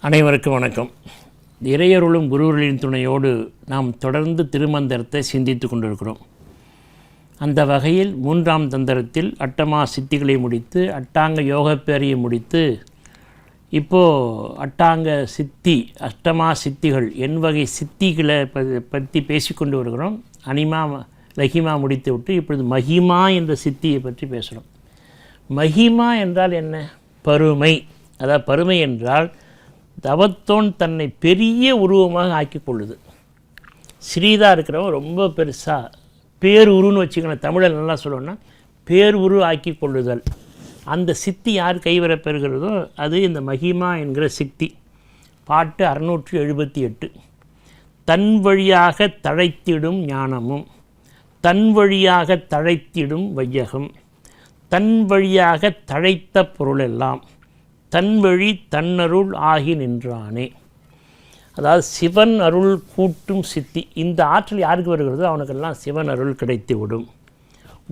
அனைவருக்கும் வணக்கம். இறையருளும் குருவர்களின் துணையோடு நாம் தொடர்ந்து திருமந்திரத்தை சிந்தித்து கொண்டிருக்கிறோம். அந்த வகையில் 3ஆம் தந்திரத்தில் அட்டமா சித்திகளை முடித்து அட்டாங்க யோகப்பேரையை முடித்து இப்போது அட்டமா சித்திகள் வகை சித்திகளை பற்றி பேசிக்கொண்டு வருகிறோம். அனிமா லஹிமா முடித்து விட்டு இப்பொழுது மகிமா என்ற சித்தியை பற்றி பேசுகிறோம். மகிமா என்றால் என்ன? பருமை. அதாவது பருமை என்றால் தவத்தோன் தன்னை பெரிய உருவமாக ஆக்கி கொள்ளுது. சிறிதாக இருக்கிறவன் ரொம்ப பெருசாக பேருருன்னு வச்சுக்கணும். தமிழில் நல்லா சொல்லணும்னா பேருரு ஆக்கி கொள்ளுதல். அந்த சித்தி யார் கைவரப்பெறுகிறதோ அது இந்த மகிமா என்கிற சித்தி. பாட்டு 678. தன் வழியாக தழைத்திடும் ஞானமும் தன் வழியாக தழைத்திடும் வையகம் தன் வழியாக தழைத்த பொருளெல்லாம் தன் வழி தன்னருள் ஆகி நின்றானே. அதாவது சிவன் அருள் கூட்டும் சித்தி. இந்த ஆற்றல் யாருக்கு வருகிறதோ அவனுக்கெல்லாம் சிவன் அருள் கிடைத்து விடும்.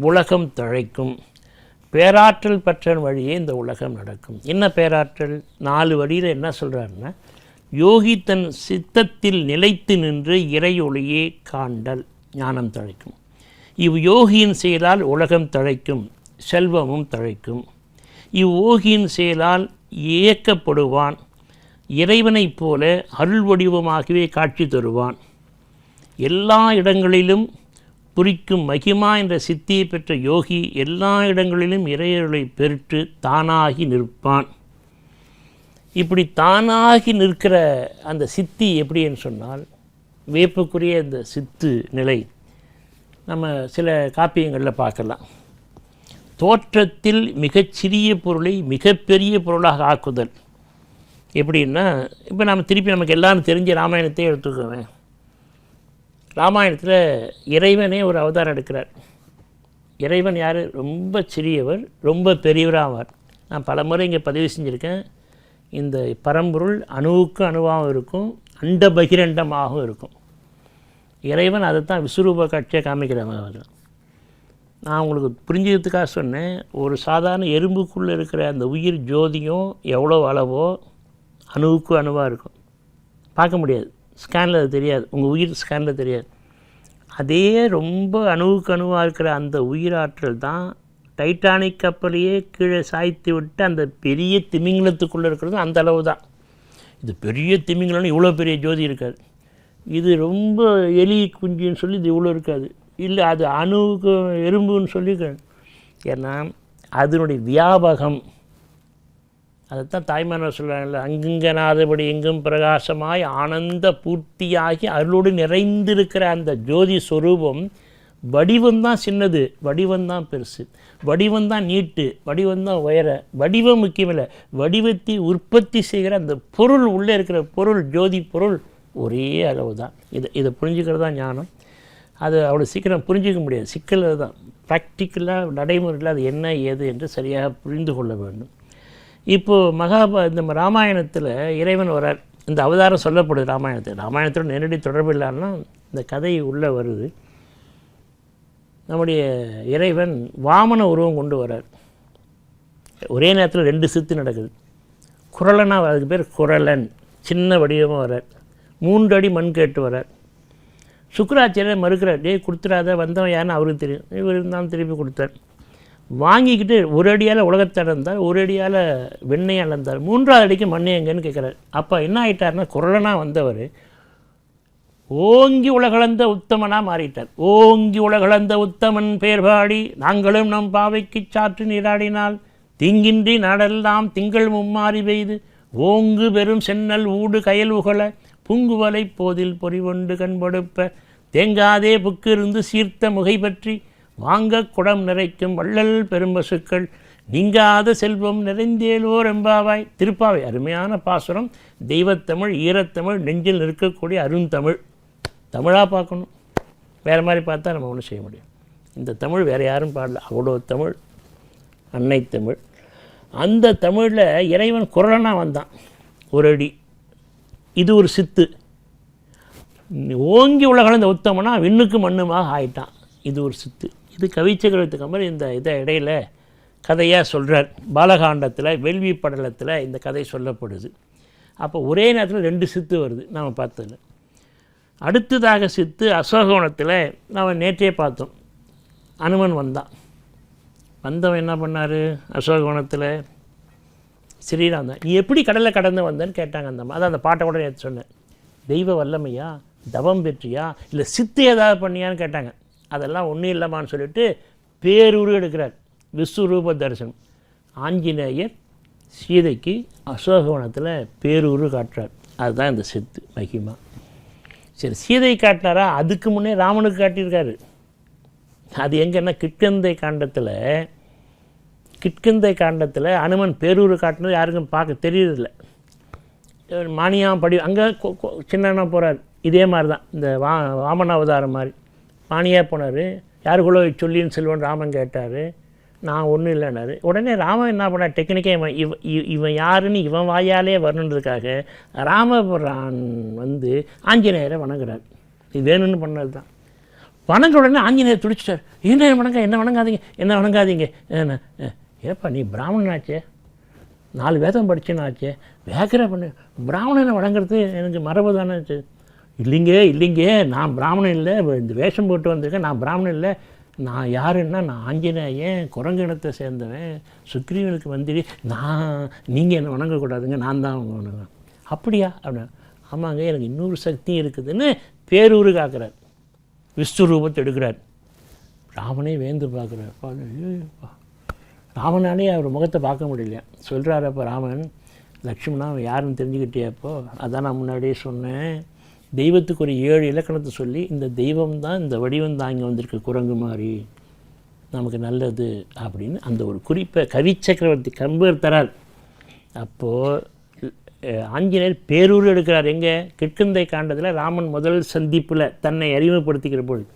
உலகம் தழைக்கும். பேராற்றல் பெற்ற வழியே இந்த உலகம் நடக்கும். என்ன பேராற்றல்? 4 வழியில் என்ன சொல்கிறாருன்னா, யோகி தன் சித்தத்தில் நிலைத்து நின்று இறையொளியே காண்டல் ஞானம் தழைக்கும். யோகியின் செயலால் உலகம் தழைக்கும், செல்வமும் தழைக்கும். யோகியின் செயலால் இயக்கப்படுவான். இறைவனைப் போல அருள் வடிவமாகவே காட்சி தருவான். எல்லா இடங்களிலும் புரிக்கும் மகிமா என்ற சித்தியை பெற்ற யோகி எல்லா இடங்களிலும் இறையருளை பெற்று தானாகி நிற்பான். இப்படி தானாகி நிற்கிற அந்த சித்தி எப்படின்னு சொன்னால், வியப்புக்குரிய இந்த சித்து நிலை நம்ம சில காப்பியங்களில் பார்க்கலாம். தோற்றத்தில் மிகச்சிறிய பொருளை மிகப்பெரிய பொருளாக ஆக்குதல். எப்படின்னா, இப்போ நமக்கு எல்லாரும் தெரிஞ்ச ராமாயணத்தை எடுத்துக்குவேன். ராமாயணத்தில் இறைவனே ஒரு அவதாரம் எடுக்கிறார். இறைவன் யார்? ரொம்ப சிறியவர், ரொம்ப பெரியவராவார். நான் பல முறை இங்கே பதிவு செஞ்சுருக்கேன். இந்த பரம்பொருள் அணுவுக்கு அணுவாகவும் இருக்கும், அண்ட பகிரண்டமாகவும் இருக்கும். இறைவன் அதை தான் விஸ்வரூப காட்சியாக காமிக்கிறவங்க. நான் உங்களுக்கு புரிஞ்சதுக்காக சொன்னேன். ஒரு சாதாரண எறும்புக்குள்ளே இருக்கிற அந்த உயிர் ஜோதியும் எவ்வளோ அளவோ அணுவுக்கு அணுவாக இருக்கும். பார்க்க முடியாது, ஸ்கேனில் அது தெரியாது, உங்கள் உயிர் ஸ்கேனில் தெரியாது. அதே ரொம்ப அணுவுக்கு அணுவாக இருக்கிற அந்த உயிராற்றல் தான் டைட்டானிக் கப்பலையே கீழே சாய்த்து விட்டு அந்த பெரிய திமிங்கலத்துக்குள்ளே இருக்கிறது அந்த அளவு தான். இது பெரிய திமிங்கலம்னு இவ்வளோ பெரிய ஜோதி இருக்காது. இது ரொம்ப எலி குஞ்சுன்னு சொல்லி இது இவ்வளோ இருக்காது. இல்லை, அது அணுவுக்கு எறும்புன்னு சொல்லி. ஏன்னா அதனுடைய வியாபகம். அதைத்தான் தாய்மானவர் சொல்கிறாங்கல்ல, அங்குங்கனாதபடி எங்கும் பிரகாசமாய் ஆனந்த பூர்த்தியாகி அருளோடு நிறைந்திருக்கிற அந்த ஜோதி ஸ்வரூபம். வடிவம்தான் சின்னது, வடிவம்தான் பெருசு, வடிவம்தான் நீட்டு, வடிவம்தான் உயர. வடிவம் முக்கியமில்லை, வடிவத்தை உற்பத்தி செய்கிற அந்த பொருள், உள்ளே இருக்கிற பொருள், ஜோதி பொருள் ஒரே அளவு தான். இதை புரிஞ்சுக்கிறது தான் ஞானம். அது அவ்வளோ சீக்கிரம் புரிஞ்சிக்க முடியாது. சிக்கல் தான். ப்ராக்டிக்கலாக நடைமுறையில் அது என்ன ஏது என்று சரியாக புரிந்து கொள்ள வேண்டும். இப்போது இந்த ராமாயணத்தில் இறைவன் வரார். இந்த அவதாரம் சொல்லப்படுது ராமாயணத்தோட நேரடி தொடர்பு இல்லாமல் இந்த கதை உள்ளே வருது. நம்முடைய இறைவன் வாமன உருவம் கொண்டு வரார். ஒரே நேரத்தில் 2 சித்து நடக்குது. குரலனாக, அதுக்கு பேர் குரலன். சின்ன வடிவமாக வரார். 3 அடி மண் கேட்டு வரார். சுக்கராச்சாரியர் மறுக்கிறார். கொடுத்துடாத, வந்தவன் யாருன்னு அவருக்கு தெரியும். இவர் இருந்தாலும் திருப்பி கொடுத்தார். வாங்கிக்கிட்டு 1 அடியால் உலகத்தை அளந்தார், 1 அடியால் வெண்ணெய் அளந்தார், 3ஆவது அடிக்கு மண்ணை எங்கன்னு கேட்குறாரு. அப்போ என்ன ஆகிட்டார்னா, குரலனாக வந்தவர் ஓங்கி உலகளந்த உத்தமனாக மாறிட்டார். ஓங்கி உலகளந்த உத்தமன் பெயர் பாடி நாங்களும் நம் பாவைக்கு சாற்று நீராடினால் தீங்கின்றி நாடெல்லாம் திங்கள் மும்மாறி பெய்து ஓங்கு பெரும் சென்னல் ஊடு கயல் உகழ பூங்குவலை போதில் பொறிவொண்டு கண்படுப்ப தேங்காதே புக்கு இருந்து சீர்த்த முகை பற்றி வாங்க குடம் நிறைக்கும் வள்ளல் பெரும்பசுக்கள் நீங்காத செல்வம் நிறைந்தேலோர் எம்பாவாய். திருப்பாவை அருமையான பாசுரம். தெய்வத்தமிழ், ஈரத்தமிழ், நெஞ்சில் நிற்கக்கூடிய அருந்தமிழ். தமிழாக பார்க்கணும், வேறு மாதிரி பார்த்தா நம்ம ஒன்றும் செய்ய முடியும். இந்த தமிழ் வேறு யாரும் பாடல, அவ்வளோ தமிழ், அன்னை தமிழ். அந்த தமிழில் இறைவன் குரலனாக வந்தான். 1 அடி. இது ஒரு சித்து. ஓங்கி உலகளந்த உத்தமனா விண்ணுக்கு மண்ணுமாக ஆயிட்டான். இது ஒரு சித்து. இது கவிச்சக்கரவர்த்தி மாதிரி இதை இடையில கதையாக சொல்கிறார். பாலகாண்டத்தில் வேள்வி படலத்தில் இந்த கதை சொல்லப்படுது. அப்போ ஒரே நேரத்தில் 2 சித்து வருது நாம் பார்த்ததில். அடுத்ததாக சித்து அசோகவனத்தில் நாம் நேற்றே பார்த்தோம். அனுமன் வந்தவன் என்ன பண்ணார்? அசோகவனத்தில் ஸ்ரீராம் தான். நீ எப்படி கடலை கடந்து வந்தேன்னு கேட்டாங்க அந்த அதான் அந்த பாட்டை கூட நேற்று சொன்னேன். தெய்வ வல்லமையா, தவம் பெற்றியா, இல்லை சித்து ஏதாவது பண்ணியான்னு கேட்டாங்க. அதெல்லாம் ஒன்றும் இல்லைம்மான்னு சொல்லிட்டு பேருரு எடுக்கிறார். விஸ்வரூப தரிசனம். ஆஞ்சநேயர் சீதைக்கு அசோகவனத்தில் பேருரு காட்டுறார். அதுதான் இந்த சித்து மகிமா. சரி, சீதை காட்டினாரா? அதுக்கு முன்னே ராமனுக்கு காட்டியிருக்காரு. அது எங்கன்னா கிட்கிந்தை காண்டத்தில் அனுமன் பேரூர் காட்டினது யாருக்கும் பார்க்க தெரியறதில்ல. மானியம் படி அங்கே சின்னன்னா போகிறார். இதே மாதிரி தான் இந்த வாமன அவதாரம் மாதிரி மானியாக போனார். யாருக்குள்ளோ சொல்லின்னு செல்வன் ராமன் கேட்டார். நான் ஒன்றும் இல்லைன்னாரு. உடனே ராமன் என்ன பண்ணார்? டெக்னிக்கே இவன் யாருன்னு இவன் வாயாலே வரணுன்றதுக்காக ராமபுரான் ஆஞ்சநேயரை வணங்குறார். இது வேணும்னு பண்ணது தான். வணங்க உடனே ஆஞ்சநேயர் துடிச்சிட்டார். என்ன வணங்காதீங்க. ஏப்பா நீ பிராமணனாச்சே, 4 வேதம் படிச்சுனாச்சே, வேக்கிற பண்ணு, பிராமணனை வணங்குறது எனக்கு மரபு தானே. இல்லைங்க நான் பிராமணன் இல்லை, இந்த வேஷம் போட்டு வந்திருக்கேன், நான் பிராமணன் இல்லை. நான் யாருன்னா நான் ஆஞ்சநேயன், குரங்கு இனத்தை சேர்ந்தவன், சுக்ரீவனுக்கு மந்திரி. நீங்கள் என்ன வணங்கக்கூடாதுங்க, நான் தான் அவங்க வணங்குவேன். அப்படியா? அப்படின்னா ஆமாங்க, எனக்கு இன்னொரு சக்தி இருக்குதுன்னு பேரூரு காக்கிறார். விஸ்வரூபத்தை எடுக்கிறார். ராமனே வேந்து பார்க்குறார். ராமனாலே அவர் முகத்தை பார்க்க முடியல. சொல்கிறார் அப்போ ராமன், லக்ஷ்மணா அவன் யாருன்னு தெரிஞ்சுக்கிட்டியாப்போ? அதான் நான் முன்னாடியே சொன்னேன். தெய்வத்துக்கு ஒரு 7 இலக்கணத்தை சொல்லி, இந்த தெய்வம் தான், இந்த வடிவம் தான் இங்கே வந்திருக்கு, குரங்கு மாதிரி, நமக்கு நல்லது அப்படின்னு அந்த ஒரு குறிப்பை கவி சக்கரவர்த்தி கம்பர் தரார். அப்போது ஆஞ்சநேயர் பேரூர் எடுக்கிறார். எங்கே? கிட்கிந்தை காண்டத்தில் ராமன் முதல் சந்திப்பில் தன்னை அறிமுகப்படுத்திக்கிற பொழுது.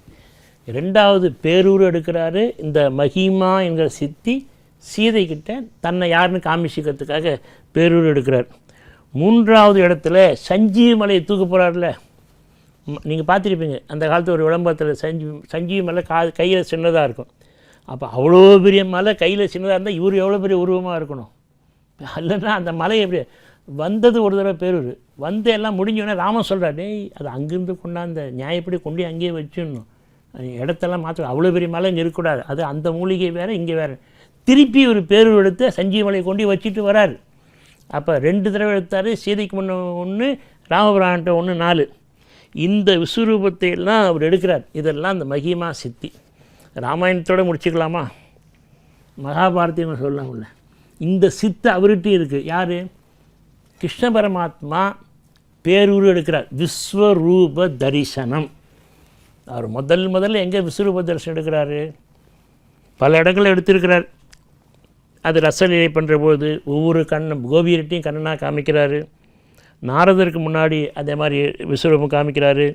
2வது பேரூர் எடுக்கிறாரு. இந்த மகிமா என்கிற சித்தி சீதை கிட்ட தன்னை யாருன்னு காமிச்சிக்கிறதுக்காக பேரூர் எடுக்கிறார். 3வது இடத்துல சஞ்சீவி மலையை தூக்க போகிறார்ல, நீங்கள் பார்த்துருப்பீங்க அந்த காலத்தில் ஒரு விளம்பரத்தில் சஞ்சீவி மலை கையில் சின்னதாக இருக்கும். அப்போ அவ்வளோ பெரிய மலை கையில் சின்னதாக இருந்தால் இவர் எவ்வளோ பெரிய உருவமாக இருக்கணும். இல்லைன்னா அந்த மலை எப்படி வந்தது ஒரு தடவை பேரூர் எல்லாம் முடிஞ்சோடனே ராமன் சொல்கிறார், டேய் அது அங்கேருந்து கொண்டாந்த நியாயப்படி கொண்டு அங்கேயே வச்சிடணும், இடத்தெல்லாம் மாற்ற, அவ்வளோ பெரிய மலை இங்கே இருக்கக்கூடாது, அது அந்த மூலிகை வேறு இங்கே வேறு. திருப்பி ஒரு பேரூர் எடுத்து சஞ்சீவி மலையை கொண்டு வச்சுட்டு வரார். அப்போ 2 தடவை எடுத்தார். சீதைக்கு முன்ன 1, ராமபுரான்ட்ட 1, 4. இந்த விஸ்வரூபத்தை எல்லாம் அவர் எடுக்கிறார். இதெல்லாம் அந்த மகிமா சித்தி. ராமாயணத்தோடு முடிச்சுக்கலாமா? மகாபாரதியம் சொல்லலாம்ல. இந்த சித்து அவர்கிட்டையும் இருக்குது. யார்? கிருஷ்ண பரமாத்மா பேரூர் எடுக்கிறார். விஸ்வரூப தரிசனம். அவர் முதல்ல எங்கே விஸ்வரூப தரிசனம் எடுக்கிறாரு? பல இடங்களில் எடுத்திருக்கிறார். அது ரசலீலை பண்ணுற போது ஒவ்வொரு கோபியர்கிட்டையும் கண்ணனாக காமிக்கிறாரு. நாரதருக்கு முன்னாடி அதே மாதிரி விஸ்வரூபம் காமிக்கிறாரு.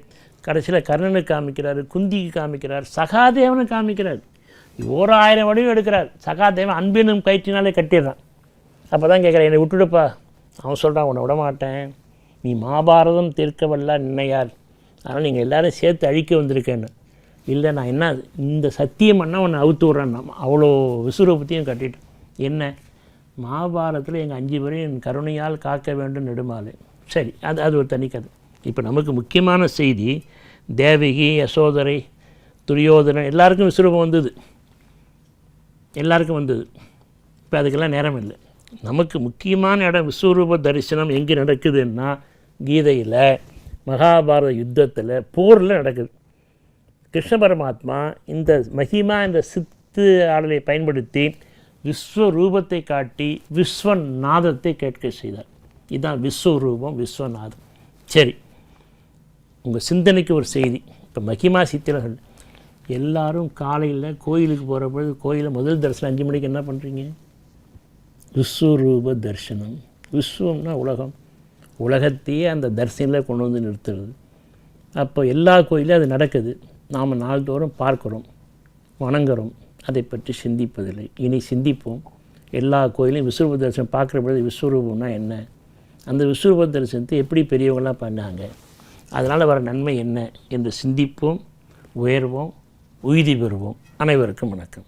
கடைசியில் கர்ணனுக்கு காமிக்கிறாரு, குந்திக்கு காமிக்கிறார், சகாதேவனுக்கு காமிக்கிறார். 1000 வடிவம் எடுக்கிறார். சகாதேவன் அன்பினும் கயிற்றினாலே கட்டிடுறான். அப்போ தான் கேட்குறேன், என்னை விட்டுடுப்பா. அவன் சொல்கிறான், உன்னை விட மாட்டேன், நீ மாபாரதம் தீர்க்க வல்ல நின்னையார், அதனால் நீங்கள் எல்லோரும் சேர்த்து அழிக்க வந்திருக்கேன்னு. இல்லை நான் என்ன இந்த சத்தியம் பண்ணால் உன்னை அவுத்து விட்றேன். அவ்வளோ விஸ்வரூபத்தையும் கட்டிட்டு என்ன மகாபாரதத்தில் எங்கள் 5 பேரையும் என் கருணையால் காக்க வேண்டும் நெடுமாலை. சரி, அது ஒரு தனி கதை. இப்போ நமக்கு முக்கியமான செய்தி, தேவகி, யசோதரை, துரியோதனன் எல்லாருக்கும் விஸ்வரூபம் வந்தது. இப்போ அதுக்கெல்லாம் நேரம் இல்லை. நமக்கு முக்கியமான இடம் விஸ்வரூப தரிசனம் எங்கே நடக்குதுன்னா கீதையில் மகாபாரத யுத்தத்தில் போரில் நடக்குது. கிருஷ்ண பரமாத்மா இந்த மகிமா என்ற சித்து ஆடலை பயன்படுத்தி விஸ்வரூபத்தை காட்டி விஸ்வநாதத்தை கேட்க செய்தார். இதுதான் விஸ்வரூபம், விஸ்வநாதம். சரி, உங்கள் சிந்தனைக்கு ஒரு செய்தி. இப்போ மகிமா சித்திரர்கள் எல்லாரும் காலையில் கோயிலுக்கு போகிற பொழுது கோயிலில் முதல் தரிசனம் 5 மணிக்கு என்ன பண்ணுறீங்க? விஸ்வரூப தரிசனம். விஸ்வம்னா உலகம், உலகத்தையே அந்த தரிசனில் கொண்டு வந்து நிறுத்துறது. அப்போ எல்லா கோயிலும் அது நடக்குது. நாம் நாள்தோறும் பார்க்குறோம், வணங்குறோம், அதை பற்றி சிந்திப்பதில்லை. இனி சிந்திப்போம். எல்லா கோயிலையும் விஸ்வரூப தரிசனம் பார்க்குற பொழுது விஸ்வரூபம்னா என்ன, அந்த விஸ்வரூப தரிசனத்தை எப்படி பெரியவங்களாம் பண்ணாங்க, அதனால் வர நன்மை என்ன என்று சிந்திப்போம், உயர்வோம், உய்தி பெறுவோம். அனைவருக்கும் வணக்கம்.